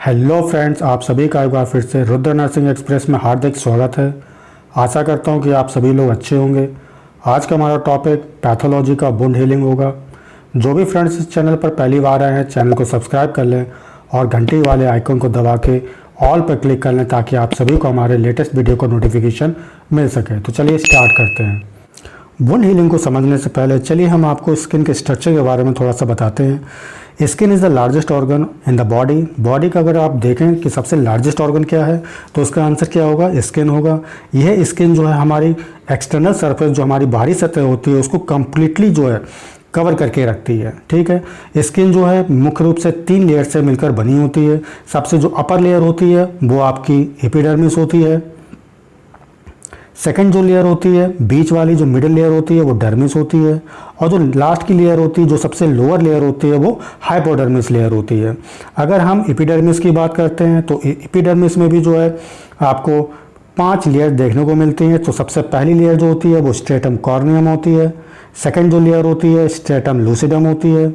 Hello friends, आप सभी का एक बार फिर से रुद्र नर्सिंग एक्सप्रेस में हार्दिक स्वागत है। आशा करता हूं कि आप सभी लोग अच्छे होंगे। आज का हमारा टॉपिक पैथोलॉजी का वुंड हीलिंग होगा। जो भी फ्रेंड्स इस चैनल पर पहली बार आए हैं, चैनल को सब्सक्राइब कर लें और घंटी वाले आइकन को दबा के ऑल पर क्लिक कर लें ताकि आप सभी को हमारे लेटेस्ट वीडियो का नोटिफिकेशन मिल सके। तो चलिए स्टार्ट करते हैं। वुंड हीलिंग को समझने से पहले चलिए हम आपको स्किन के स्ट्रक्चर के बारे में थोड़ा सा बताते हैं। Skin is the largest organ in the body का अगर आप देखें कि सबसे लार्जेस्ट ऑर्गन क्या है तो उसका आंसर क्या होगा, स्किन होगा। यह स्किन जो है हमारी एक्सटर्नल सरफेस, जो हमारी बाहरी सतह होती है, उसको कम्प्लीटली जो है कवर करके रखती है। ठीक है, स्किन जो है मुख्य रूप से 3 लेयर से मिलकर बनी होती है। सबसे जो अपर लेयर होती है वो आपकी एपिडर्मिस होती है। सेकंड जो लेयर होती है, बीच वाली जो मिडिल लेयर होती है, वो डर्मिस होती है। और जो लास्ट की लेयर होती है, जो सबसे लोअर लेयर होती है, वो हाइपोडर्मिस लेयर होती है। अगर हम एपिडर्मिस की बात करते हैं तो एपिडर्मिस में भी जो है आपको 5 लेयर देखने को मिलती हैं। तो सबसे पहली लेयर जो होती है वो स्ट्रेटम कॉर्नियम होती है। सेकंड जो लेयर होती है स्ट्रेटम लूसिडम होती है।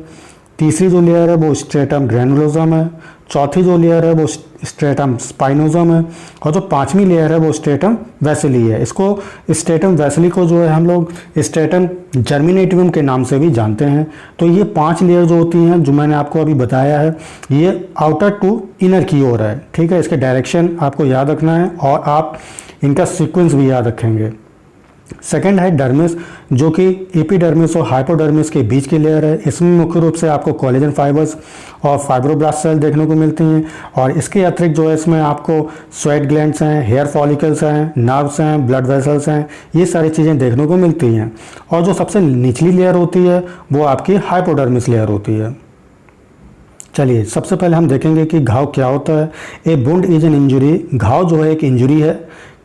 तीसरी जो लेयर है वो स्ट्रेटम ग्रैनुलोसम है। चौथी जो लेयर है वो स्ट्रेटम स्पाइनोसम है। और जो 5वीं लेयर है वो स्ट्रेटम वेसिली है। इसको स्ट्रेटम वेसिली को जो है हम लोग स्ट्रेटम जर्मिनेटिवम के नाम से भी जानते हैं। तो ये 5 लेयर जो होती हैं, जो मैंने आपको अभी बताया है, ये आउटर टू इनर की ओर है। ठीक है, इसके डायरेक्शन आपको याद रखना है और आप इनका सीक्वेंस भी याद रखेंगे। सेकेंड है डर्मिस, जो कि एपिडर्मिस और हाइपोडर्मिस के बीच की लेयर है। इसमें मुख्य रूप से आपको कोलेजन फाइबर्स और फाइब्रोब्लास्ट सेल देखने को मिलती हैं। और इसके अतिरिक्त जो है इसमें आपको स्वेट ग्लैंड्स हैं, हेयर फॉलिकल्स हैं, नर्व्स हैं, ब्लड वेसल्स हैं, ये सारी चीज़ें देखने को मिलती हैं। और जो सबसे निचली लेयर होती है वो आपकी हाइपोडर्मिस लेयर होती है। चलिए सबसे पहले हम देखेंगे कि घाव क्या होता है। ए वुंड इज एन इंजरी। घाव जो है एक इंजरी है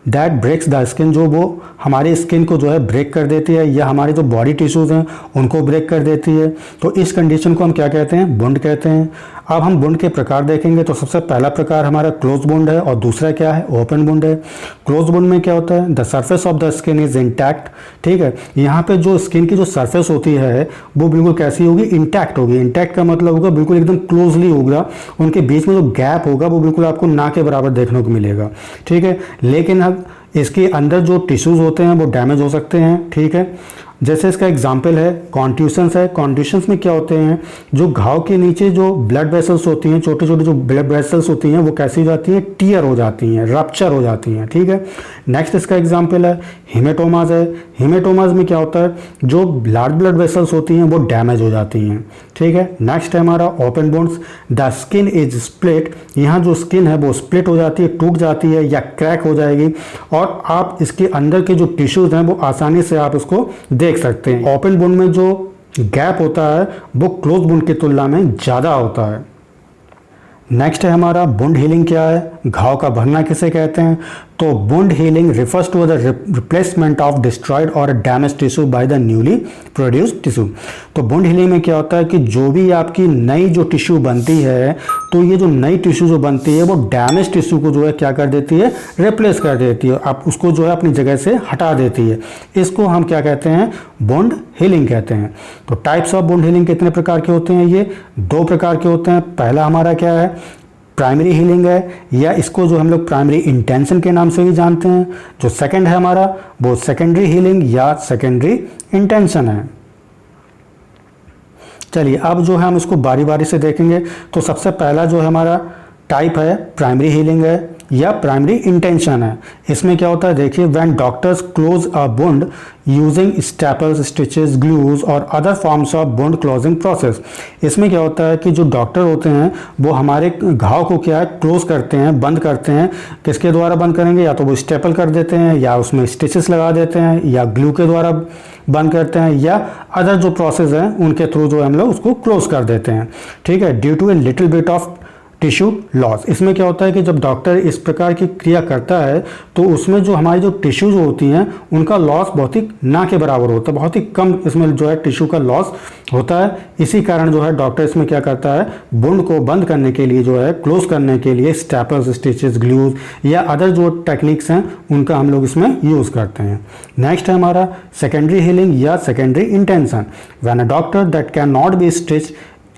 दैट ब्रेक्स द स्किन, जो वो हमारी स्किन को जो है ब्रेक कर देती है या हमारे जो बॉडी टिश्यूज़ हैं उनको ब्रेक कर देती है। तो इस कंडीशन को हम क्या कहते हैं, वुंड कहते हैं। अब हम वुंड के प्रकार देखेंगे तो सबसे पहला प्रकार हमारा क्लोज वुंड है और दूसरा क्या है, ओपन वुंड है। क्लोज वुंड में क्या होता है, the surface of the skin is intact. ठीक है, यहाँ पे जो स्किन की जो सर्फेस होती है वो बिल्कुल कैसी होगी, इंटैक्ट होगी। इंटैक्ट का मतलब होगा बिल्कुल एकदम क्लोजली होगा। उनके बीच में जो गैप होगा वो बिल्कुल आपको ना के बराबर देखने को मिलेगा। ठीक है, लेकिन अब इसके अंदर जो टिश्यूज़ होते हैं वो डैमेज हो सकते हैं। ठीक है, जैसे इसका एग्जाम्पल है कॉन्ट्यूशंस है। कॉन्ट्यूशंस में क्या होते हैं, जो घाव के नीचे जो ब्लड वेसल्स होती हैं, छोटे छोटे जो ब्लड वेसल्स होती हैं, वो कैसी हो जाती हैं, टीयर हो जाती हैं, रप्चर हो जाती हैं। ठीक है, नेक्स्ट इसका एग्जाम्पल है हीमेटोमास है। हीमेटोमास में क्या होता है, जो लार्ज ब्लड वेसल्स होती हैं वो डैमेज हो जाती हैं। ठीक है, नेक्स्ट है हमारा open wounds. The skin is split. यहाँ जो स्किन है वो स्प्लिट हो जाती है, टूट जाती है या क्रैक हो जाएगी और आप इसके अंदर के जो टिश्यूज़ हैं वो आसानी से आप इसको देख सकते हैं। ओपन वुंड में जो गैप होता है वो क्लोज वुंड की तुलना में ज़्यादा होता है। नेक्स्ट है हमारा वुंड हीलिंग क्या है, घाव का भरना किसे कहते हैं। तो wound healing refers to the replacement of destroyed और damage tissue by the newly produced tissue. तो वुंड हीलिंग में क्या होता है कि जो भी आपकी नई जो टिश्यू बनती है, तो ये जो नई टिश्यू जो बनती है वो डैमेज टिश्यू को जो है क्या कर देती है, रिप्लेस कर देती है। आप उसको जो है अपनी जगह से हटा देती है। इसको हम क्या कहते हैं, वुंड हीलिंग कहते हैं। तो टाइप्स ऑफ वुंड हीलिंग कितने प्रकार के होते हैं, ये 2 प्रकार के होते हैं। पहला हमारा क्या है, प्राइमरी हीलिंग है, या इसको जो हम लोग प्राइमरी इंटेंशन के नाम से भी जानते हैं। जो सेकंड है हमारा वो सेकेंडरी हीलिंग या सेकेंडरी इंटेंशन है। चलिए अब जो है हम इसको बारी बारी से देखेंगे। तो सबसे पहला जो है हमारा टाइप है प्राइमरी हीलिंग है या प्राइमरी इंटेंशन है। इसमें क्या होता है, देखिए, when doctors close a wound using staples, stitches, glues और other forms of wound closing process. इसमें क्या होता है कि जो डॉक्टर होते हैं वो हमारे घाव को क्या है, क्लोज करते हैं, बंद करते हैं। किसके द्वारा बंद करेंगे, या तो वो स्टेपल कर देते हैं या उसमें स्टिचेस लगा देते हैं या ग्लू के द्वारा बंद करते हैं या अदर जो प्रोसेस हैं उनके थ्रू जो हम लोग उसको क्लोज कर देते हैं। ठीक है, due to a little bit of tissue loss. इसमें क्या होता है कि जब डॉक्टर इस प्रकार की क्रिया करता है तो उसमें जो हमारी जो टिश्यूज होती हैं उनका लॉस बहुत ही ना के बराबर होता है, बहुत ही कम इसमें जो है टिश्यू का लॉस होता है। इसी कारण जो है डॉक्टर इसमें क्या करता है, वुंड को बंद करने के लिए जो है, क्लोज करने के लिए स्टेपल्स, स्टिचेस, ग्लूज या अदर जो टेक्निक्स हैं उनका हम लोग इसमें यूज़ करते हैं। नेक्स्ट है हमारा सेकेंडरी हीलिंग या secondary intention. When a doctor that can not be stitch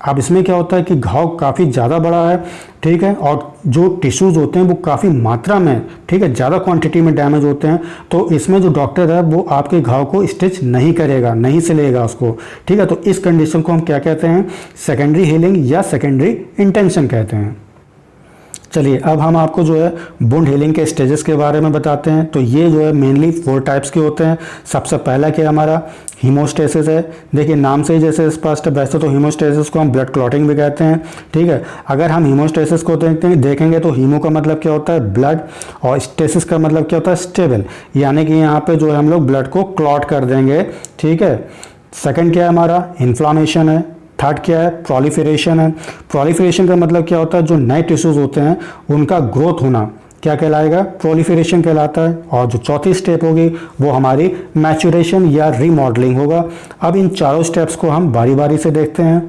अब इसमें क्या होता है कि घाव काफ़ी ज़्यादा बड़ा है, ठीक है, और जो टिश्यूज़ होते हैं वो काफ़ी मात्रा में, ठीक है, ज़्यादा क्वांटिटी में डैमेज होते हैं, तो इसमें जो डॉक्टर है वो आपके घाव को स्टिच नहीं करेगा, नहीं सिलेगा उसको, ठीक है। तो इस कंडीशन को हम क्या कहते हैं, सेकेंडरी हीलिंग या सेकेंडरी इंटेंशन कहते हैं। चलिए अब हम आपको जो है वुंड हीलिंग के स्टेजेस के बारे में बताते हैं। तो ये जो है मेनली 4 टाइप्स के होते हैं। सबसे पहला क्या हमारा हीमोस्टेसिस है। देखिए नाम से ही जैसे स्पष्ट है, वैसे तो हीमोस्टेसिस को हम ब्लड क्लॉटिंग भी कहते हैं, ठीक है। अगर हम हीमोस्टेसिस को देखेंगे तो हीमो का मतलब क्या होता है, ब्लड, और स्टेसिस का मतलब क्या होता है, स्टेबल, यानी कि यहाँ पे जो है हम लोग ब्लड को क्लॉट कर देंगे, ठीक है। सेकंड क्या है हमारा, इन्फ्लामेशन है। थर्ड क्या है, प्रोलिफरेशन है। प्रोलिफरेशन का मतलब क्या होता है, जो नए टिश्यूज होते हैं उनका ग्रोथ होना क्या कहलाएगा, प्रोलिफरेशन कहलाता है। और जो चौथी स्टेप होगी वो हमारी मैच्योरेशन या रीमॉडलिंग होगा। अब इन चारों स्टेप्स को हम बारी बारी से देखते हैं।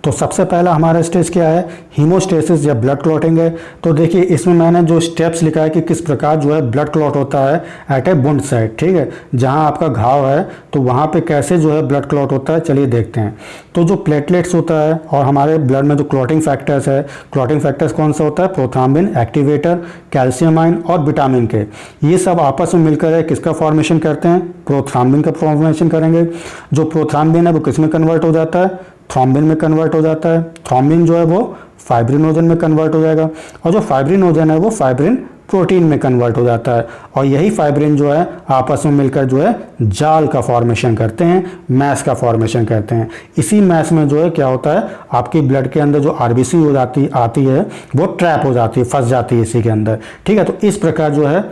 तो सबसे पहला हमारा स्टेज क्या है, हीमोस्टेसिस या ब्लड क्लॉटिंग है। तो देखिए इसमें मैंने जो स्टेप्स लिखा है कि किस प्रकार जो है ब्लड क्लॉट होता है एट ए वुंड साइट, ठीक है, जहां आपका घाव है तो वहां पे कैसे जो है ब्लड क्लॉट होता है, चलिए देखते हैं। तो जो प्लेटलेट्स होता है और हमारे ब्लड में जो क्लॉटिंग फैक्टर्स है, क्लॉटिंग फैक्टर्स कौन सा होता है, प्रोथ्राम्बिन, एक्टिवेटर, कैल्शियम आयन और विटामिन के, ये सब आपस में मिलकर है किसका फॉर्मेशन करते हैं, प्रोथ्राम्बिन का फॉर्मेशन करेंगे। जो प्रोथ्राम्बिन है वो किस में कन्वर्ट हो जाता है, थ्रोम्बिन में कन्वर्ट हो जाता है। थ्रोम्बिन जो है वो फाइब्रिनोजन में कन्वर्ट हो जाएगा, और जो फाइब्रिनोजन है वो फाइब्रिन प्रोटीन में कन्वर्ट हो जाता है। और यही फाइब्रिन जो है आपस में मिलकर जो है जाल का फॉर्मेशन करते हैं, मैस का फॉर्मेशन करते हैं। इसी मैस में जो है क्या होता है, आपकी ब्लड के अंदर जो आरबीसी हो जाती आती है वो ट्रैप हो जाती है, फंस जाती है इसी के अंदर, ठीक है। तो इस प्रकार जो है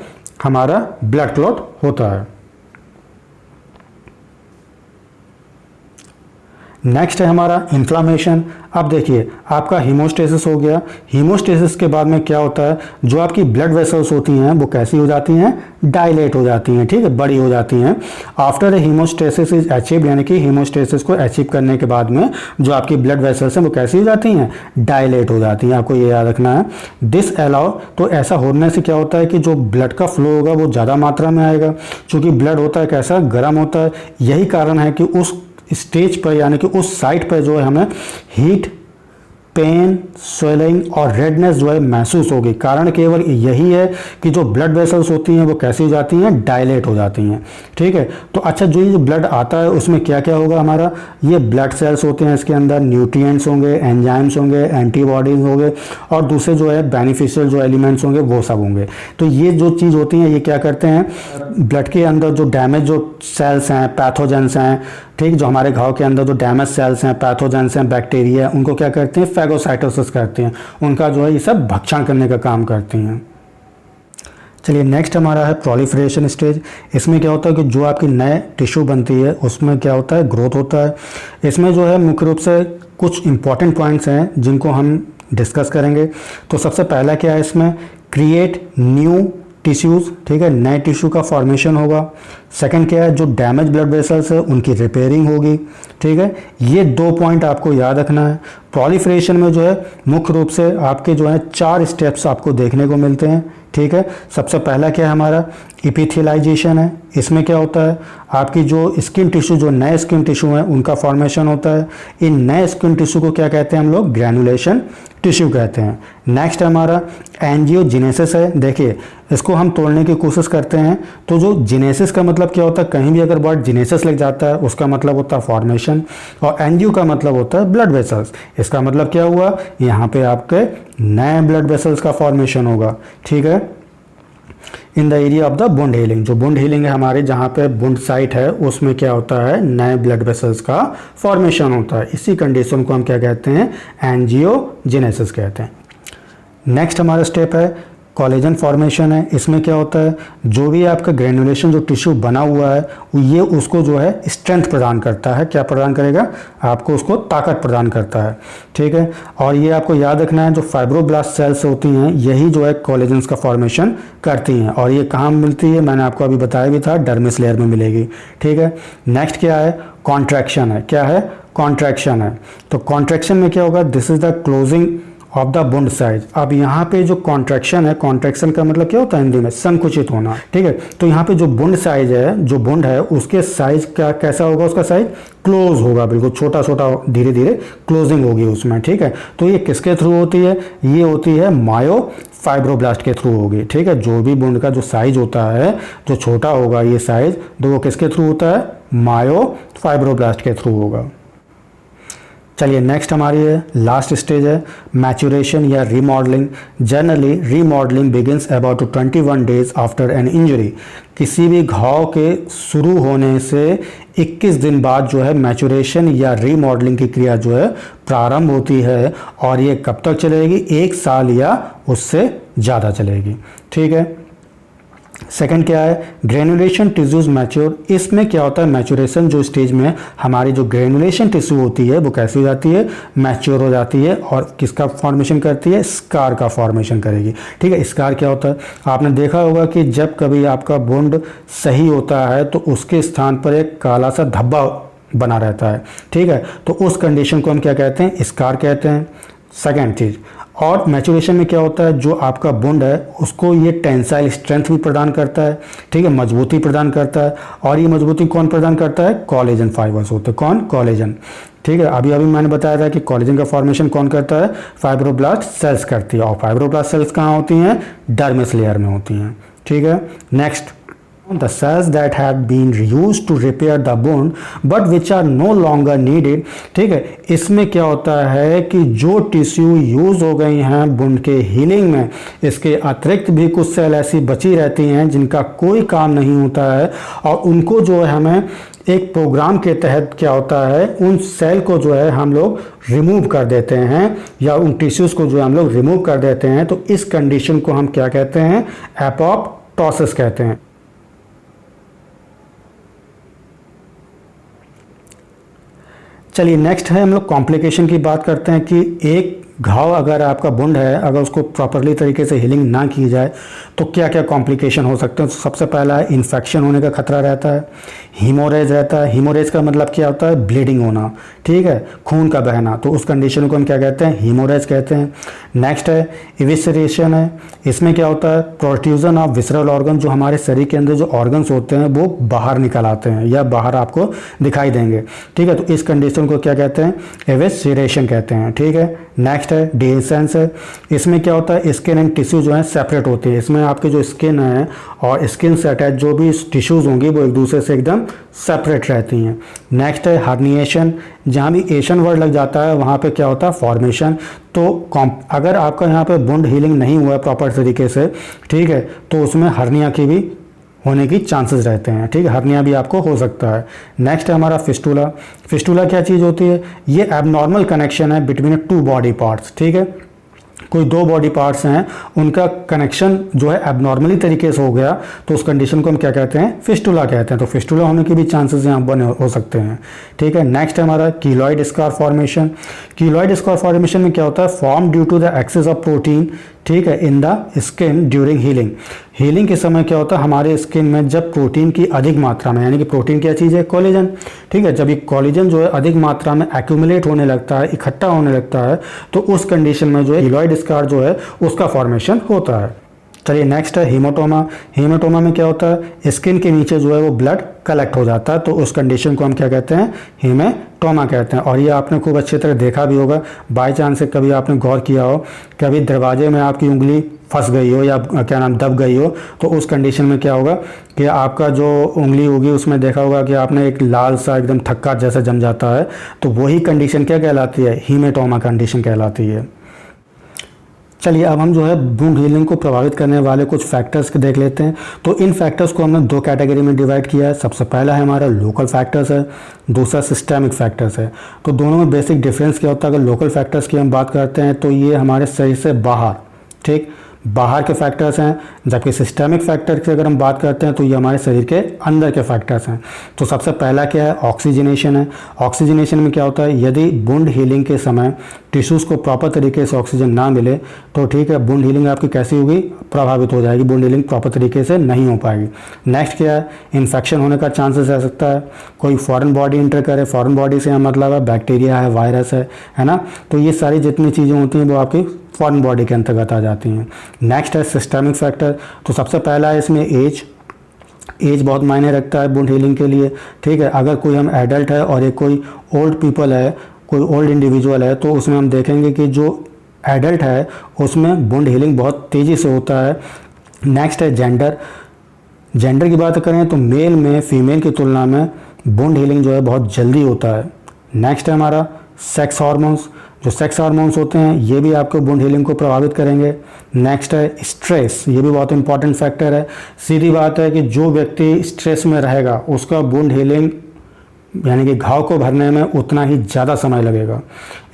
हमारा ब्लड क्लॉट होता है। नेक्स्ट है हमारा इन्फ्लामेशन। अब देखिए आपका हीमोस्टेसिस हो गया। हीमोस्टेसिस के बाद में क्या होता है, जो आपकी ब्लड वेसल्स होती हैं वो कैसी हो जाती हैं, डायलेट हो जाती हैं, ठीक है, बड़ी हो जाती हैं। आफ्टर हीमोस्टेसिस इज अचीव, यानी कि हीमोस्टेसिस को अचीव करने के बाद में जो आपकी ब्लड वेसल्स हैं वो कैसी हो जाती हैं, डायलेट हो जाती हैं। आपको ये याद रखना है। दिस अलाउ, तो ऐसा होने से क्या होता है कि जो ब्लड का फ्लो होगा वो ज़्यादा मात्रा में आएगा, क्योंकि ब्लड होता है कैसा, गर्म होता है। यही कारण है कि उस स्टेज पर यानी कि उस साइट पर जो है हमें हीट, पेन, स्वेलिंग और रेडनेस जो है महसूस होगी। कारण केवल यही है कि जो ब्लड वेसल्स होती हैं वो कैसी हो जाती हैं, डायलेट हो जाती हैं, ठीक है। तो अच्छा, जो ये ब्लड आता है उसमें क्या क्या होगा हमारा, ये ब्लड सेल्स होते हैं, इसके अंदर न्यूट्रिएंट्स होंगे, एंजाइम्स होंगे, एंटीबॉडीज होंगे और दूसरे जो है बेनिफिशियल जो एलिमेंट्स होंगे वो सब होंगे। तो ये जो चीज़ होती हैं ये क्या करते हैं, ब्लड के अंदर जो डैमेज जो सेल्स हैं, पैथोजेंस हैं, ठीक, जो हमारे घाव के अंदर जो डैमेज सेल्स हैं, पैथोजेंस हैं, बैक्टीरिया, उनको क्या करते हैं, फैगोसाइटोसिस करते हैं। उनका जो है ये सब भक्षण करने का काम करती हैं। चलिए नेक्स्ट हमारा है प्रोलिफरेशन स्टेज। इसमें क्या होता है कि जो आपकी नए टिश्यू बनती है उसमें क्या होता है, ग्रोथ होता है। इसमें जो है मुख्य रूप से कुछ इंपॉर्टेंट पॉइंट्स हैं जिनको हम डिस्कस करेंगे। तो सबसे पहला क्या है इसमें, क्रिएट न्यू टिश्यूज़, ठीक है, नए टिश्यू का फॉर्मेशन होगा। सेकंड क्या है, जो डैमेज ब्लड वेसल्स है उनकी रिपेयरिंग होगी, ठीक है। ये 2 पॉइंट आपको याद रखना है। प्रोलिफरेशन में जो है मुख्य रूप से आपके जो है 4 स्टेप्स आपको देखने को मिलते हैं, ठीक है। सबसे पहला क्या है हमारा, इपिथेलाइजेशन है। इसमें क्या होता है, आपकी जो स्किन टिश्यू, जो नए स्किन टिश्यू हैं उनका फॉर्मेशन होता है। इन नए स्किन टिश्यू को क्या कहते हैं हम लोग, ग्रैनुलेशन टिश्यू कहते हैं। नेक्स्ट हमारा एंजियोजेनेसिस है। देखिए इसको हम तोड़ने की कोशिश करते हैं। तो जो जेनेसिस का मतलब क्या होता है, कहीं भी अगर वर्ड जेनेसिस लिख जाता है उसका मतलब होता है फॉर्मेशन, और एंजियो का मतलब होता है ब्लड वेसल्स। इसका मतलब क्या हुआ, यहाँ पे आपके नए ब्लड वेसल्स का फॉर्मेशन होगा, ठीक है। In the area of the wound healing, जो वुंड हीलिंग है हमारे जहाँ पे वुंड साइट है उसमें क्या होता है, नए ब्लड वेसल्स का फॉर्मेशन होता है। इसी कंडीशन को हम क्या कहते हैं, एंजियोजेनेसिस कहते हैं। नेक्स्ट हमारा स्टेप है कोलेजन फॉर्मेशन है। इसमें क्या होता है, जो भी आपका ग्रेनुलेशन जो टिश्यू बना हुआ है ये उसको जो है स्ट्रेंथ प्रदान करता है। क्या प्रदान करेगा, आपको उसको ताकत प्रदान करता है, ठीक है। और ये आपको याद रखना है, जो फाइब्रोब्लास्ट सेल्स होती हैं यही जो है कोलेजन्स का फॉर्मेशन करती हैं। और ये कहाँ मिलती है, मैंने आपको अभी बताया भी था, डर्मिस लेयर में मिलेगी, ठीक है। नेक्स्ट क्या है, कॉन्ट्रैक्शन है। क्या है, कॉन्ट्रैक्शन है। तो कॉन्ट्रैक्शन में क्या होगा, this is the closing of the wound size. अब यहाँ पे जो कॉन्ट्रैक्शन है, कॉन्ट्रैक्शन का मतलब क्या होता है हिंदी में, संकुचित होना, ठीक है। तो यहाँ पे जो बुंड साइज है, जो बुंड है उसके साइज का कैसा होगा, उसका साइज क्लोज होगा, बिल्कुल छोटा छोटा, धीरे धीरे क्लोजिंग होगी उसमें, ठीक है। तो ये किसके थ्रू होती है, ये होती है मायोफाइब्रोब्लास्ट के थ्रू होगी, ठीक है। जो भी बुंड का जो साइज होता है, जो छोटा होगा ये साइज, तो वो किसके थ्रू होता है, मायोफाइब्रोब्लास्ट के थ्रू होगा। चलिए नेक्स्ट हमारी है लास्ट स्टेज है मैचुरेशन या remodelling. Generally remodelling begins about 21 days after an injury. किसी भी घाव के शुरू होने से 21 दिन बाद जो है मैचुरेशन या रीमॉडलिंग की क्रिया जो है प्रारंभ होती है, और ये कब तक चलेगी, 1 साल या उससे ज़्यादा चलेगी, ठीक है। सेकंड क्या है, ग्रेनुलेशन टिश्यूज मैच्योर। इसमें क्या होता है, मैचुरेशन जो स्टेज में हमारी जो ग्रेनुलेशन टिश्यू होती है वो कैसी हो जाती है, मैच्योर हो जाती है, और किसका फॉर्मेशन करती है, स्कार का फॉर्मेशन करेगी, ठीक है। स्कार क्या होता है, आपने देखा होगा कि जब कभी आपका बुंड सही होता है तो उसके स्थान पर एक काला सा धब्बा बना रहता है, ठीक है। तो उस कंडीशन को हम क्या कहते हैं, स्कार कहते हैं। सेकेंड चीज़, और मैचुरेशन में क्या होता है, जो आपका बुंड है उसको ये टेंसाइल स्ट्रेंथ भी प्रदान करता है, ठीक है, मजबूती प्रदान करता है। और ये मजबूती कौन प्रदान करता है, कोलेजन फाइबर्स होते हैं, कौन, कोलेजन, ठीक है। अभी अभी मैंने बताया था कि कोलेजन का फॉर्मेशन कौन करता है, फाइब्रोब्लास्ट सेल्स करती है, और फाइब्रोब्लास्ट सेल्स कहाँ होती हैं, डर्मिस लेयर में होती हैं, ठीक है। Next, the cells that have been used to repair the bone but which are no longer needed, ठीक है। इसमें क्या होता है कि जो टिश्यू यूज हो गई हैं बुंड के हीलिंग में, इसके अतिरिक्त भी कुछ सेल ऐसी बची रहती हैं जिनका कोई काम नहीं होता है, और उनको जो है हमें एक प्रोग्राम के तहत क्या होता है, उन सेल को जो है हम लोग रिमूव कर देते हैं, या उन टिश्यूज़ को जो है हम लोग रिमूव कर देते हैं। तो इस कंडीशन को हम क्या कहते हैं, एपोप्टोसिस कहते हैं। चलिए नेक्स्ट है, हम लोग कॉम्प्लिकेशन की बात करते हैं कि एक घाव अगर आपका बुंड है, अगर उसको प्रॉपरली तरीके से हीलिंग ना की जाए तो क्या क्या कॉम्प्लिकेशन हो सकते हैं। तो सबसे पहला है इन्फेक्शन होने का खतरा रहता है, हीमोरेज रहता है। हीमोरेज का मतलब क्या होता है, ब्लीडिंग होना, ठीक है, खून का बहना। तो उस कंडीशन को हम क्या कहते हैं, हीमोरेज कहते हैं। नेक्स्ट है इविसरेशन है। इसमें क्या होता है, प्रोट्रूजन ऑफ विसरल ऑर्गन, जो हमारे शरीर के अंदर जो ऑर्गन्स होते हैं वो बाहर निकल आते हैं या बाहर आपको दिखाई देंगे, ठीक है। तो इस कंडीशन को क्या कहते हैं, एविसरेशन कहते हैं, ठीक है। नेक्स्ट है डिहेसेंस है। इसमें क्या होता है, स्किन एंड टिश्यू जो है सेपरेट होती है। इसमें आपके जो स्किन है और स्किन से अटैच जो भी टिश्यूज होंगी वो एक दूसरे से एकदम सेपरेट रहती हैं। नेक्स्ट है हर्निएशन। जहाँ भी एशन वर्ड लग जाता है वहाँ पे क्या होता है, फॉर्मेशन। तो अगर आपका यहाँ पे बुंड हीलिंग नहीं हुआ है प्रॉपर तरीके से, ठीक है, तो उसमें हर्निया की भी होने की चांसेस रहते हैं, ठीक है, हर्निया भी आपको हो सकता है। नेक्स्ट है हमारा फिस्टुला। फिस्टुला क्या चीज़ होती है, ये एबनॉर्मल कनेक्शन है बिटवीन 2 बॉडी पार्ट्स, ठीक है। कोई 2 बॉडी पार्ट्स हैं, उनका कनेक्शन जो है एबनॉर्मली तरीके से हो गया, तो उस कंडीशन को हम क्या कहते हैं, फिस्टुला कहते हैं। तो फिस्टुला होने के भी चांसेस यहाँ बने हो सकते हैं, ठीक है। नेक्स्ट है हमारा keloid scar formation. Keloid scar formation में क्या होता है, form due to the excess of protein, ठीक है, in the skin during healing. Healing के समय क्या होता है, हमारे स्किन में जब प्रोटीन की अधिक मात्रा में, यानी कि प्रोटीन क्या चीज़ है, कोलेजन, ठीक है, जब ये कोलेजन जो है अधिक मात्रा में एक्यूमुलेट होने लगता है, इकट्ठा होने लगता है, तो उस कंडीशन में जो है कीलॉइड स्कार जो है उसका फॉर्मेशन होता है। चलिए नेक्स्ट है हीमोटोमा। हीमोटोमा में क्या होता है, स्किन के नीचे जो है वो ब्लड कलेक्ट हो जाता है, तो उस कंडीशन को हम क्या कहते हैं, हीमेटोमा कहते हैं। और ये आपने खूब अच्छी तरह देखा भी होगा, बाई चांस से कभी आपने गौर किया हो, कभी दरवाजे में आपकी उंगली फंस गई हो या क्या नाम दब गई हो, तो उस कंडीशन में क्या होगा कि आपका जो उंगली होगी उसमें देखा होगा कि आपने एक लाल सा एकदम थक्का जैसा जम जाता है, तो वही कंडीशन क्या कहलाती है, हीमेटोमा कंडीशन कहलाती है। चलिए अब हम जो है वुंड हीलिंग को प्रभावित करने वाले कुछ फैक्टर्स के देख लेते हैं। तो इन फैक्टर्स को हमने 2 कैटेगरी में डिवाइड किया है। सबसे पहला है हमारा लोकल फैक्टर्स है, दूसरा सिस्टेमिक फैक्टर्स है। तो दोनों में बेसिक डिफरेंस क्या होता है, अगर लोकल फैक्टर्स की हम बात करते हैं तो ये हमारे शरीर से बाहर, ठीक, बाहर के फैक्टर्स हैं, जबकि सिस्टमिक फैक्टर की अगर हम बात करते हैं तो ये हमारे शरीर के अंदर के फैक्टर्स हैं। तो सबसे पहला क्या है, ऑक्सीजनेशन है। ऑक्सीजनेशन में क्या होता है, यदि वुंड हीलिंग के समय टिश्यूज़ को प्रॉपर तरीके से ऑक्सीजन ना मिले तो ठीक है, वुंड हीलिंग आपकी कैसी होगी, प्रभावित हो जाएगी, वुंड हीलिंग प्रॉपर तरीके से नहीं हो पाएगी। नेक्स्ट क्या है, इन्फेक्शन होने का चांसेस रह सकता है, कोई फॉरेन बॉडी इंटर करे, फॉरेन बॉडी से मतलब है बैक्टीरिया है, वायरस है ना, तो ये सारी जितनी चीज़ें होती हैं वो आपकी फॉरेन बॉडी के अंतर्गत आ जाती हैं। नेक्स्ट है सिस्टमिक फैक्टर। तो सबसे पहला है इसमें एज बहुत मायने रखता है वुंड हीलिंग के लिए, ठीक है। अगर कोई हम एडल्ट है और एक कोई ओल्ड पीपल है, कोई ओल्ड इंडिविजुअल है, तो उसमें हम देखेंगे कि जो एडल्ट है उसमें वुंड हीलिंग बहुत तेज़ी से होता है। नेक्स्ट है जेंडर की बात करें तो मेल में फीमेल की तुलना में वुंड हीलिंग जो है बहुत जल्दी होता है। नेक्स्ट है हमारा सेक्स हार्मोन्स। जो सेक्स हार्मोन्स होते हैं ये भी आपको वुंड हीलिंग को प्रभावित करेंगे। नेक्स्ट है स्ट्रेस, ये भी बहुत इंपॉर्टेंट फैक्टर है। सीधी बात है कि जो व्यक्ति स्ट्रेस में रहेगा उसका वुंड हीलिंग यानी कि घाव को भरने में उतना ही ज़्यादा समय लगेगा।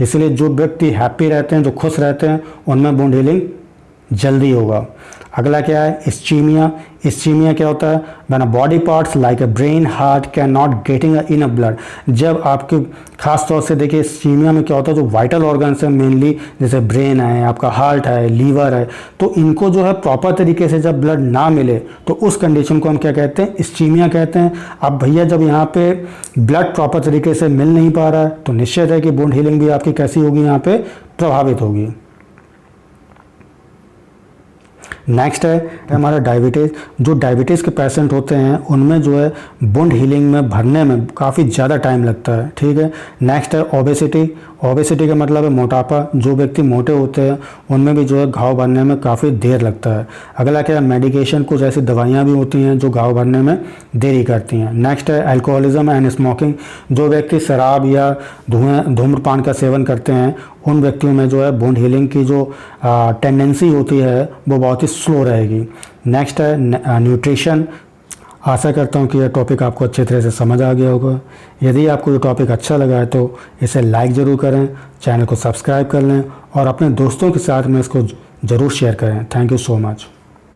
इसलिए जो व्यक्ति हैप्पी रहते हैं, जो खुश रहते हैं, उनमें वुंड हीलिंग जल्दी होगा। अगला क्या है, इस्चीमिया। इस्चीमिया क्या होता है, when a body parts like a brain heart can not getting enough blood. जब आपके खास तौर से देखिए इस्चीमिया में क्या होता है, जो वाइटल ऑर्गन्स हैं मेनली, जैसे ब्रेन है, आपका हार्ट है, लीवर है, तो इनको जो है प्रॉपर तरीके से जब ब्लड ना मिले तो उस कंडीशन को हम क्या कहते हैं, इस्चीमिया कहते हैं। अब भैया जब यहाँ पे ब्लड प्रॉपर तरीके से मिल नहीं पा रहा है तो निश्चित है कि वुंड हीलिंग भी आपकी कैसी होगी, यहाँ पे प्रभावित होगी। नेक्स्ट है हमारा डायबिटीज़। जो डायबिटीज़ के पेशेंट होते हैं उनमें जो है वुंड हीलिंग में भरने में काफ़ी ज़्यादा टाइम लगता है, ठीक है। नेक्स्ट है ओबेसिटी। ओबेसिटी का मतलब है मोटापा। जो व्यक्ति मोटे होते हैं उनमें भी जो है घाव भरने में काफ़ी देर लगता है। अगला क्या है, मेडिकेशन। कुछ ऐसी दवाइयाँ भी होती हैं जो घाव भरने में देरी करती हैं। नेक्स्ट है अल्कोहलिज्म एंड स्मोकिंग। जो व्यक्ति शराब या धूम्रपान का सेवन करते हैं उन व्यक्तियों में जो है वुंड हीलिंग की जो टेंडेंसी होती है वो बहुत ही स्लो रहेगी। नेक्स्ट है न्यूट्रिशन। आशा करता हूँ कि यह टॉपिक आपको अच्छे तरह से समझ आ गया होगा। यदि आपको ये टॉपिक अच्छा लगा है तो इसे लाइक ज़रूर करें, चैनल को सब्सक्राइब कर लें और अपने दोस्तों के साथ में इसको ज़रूर शेयर करें। Thank you so much.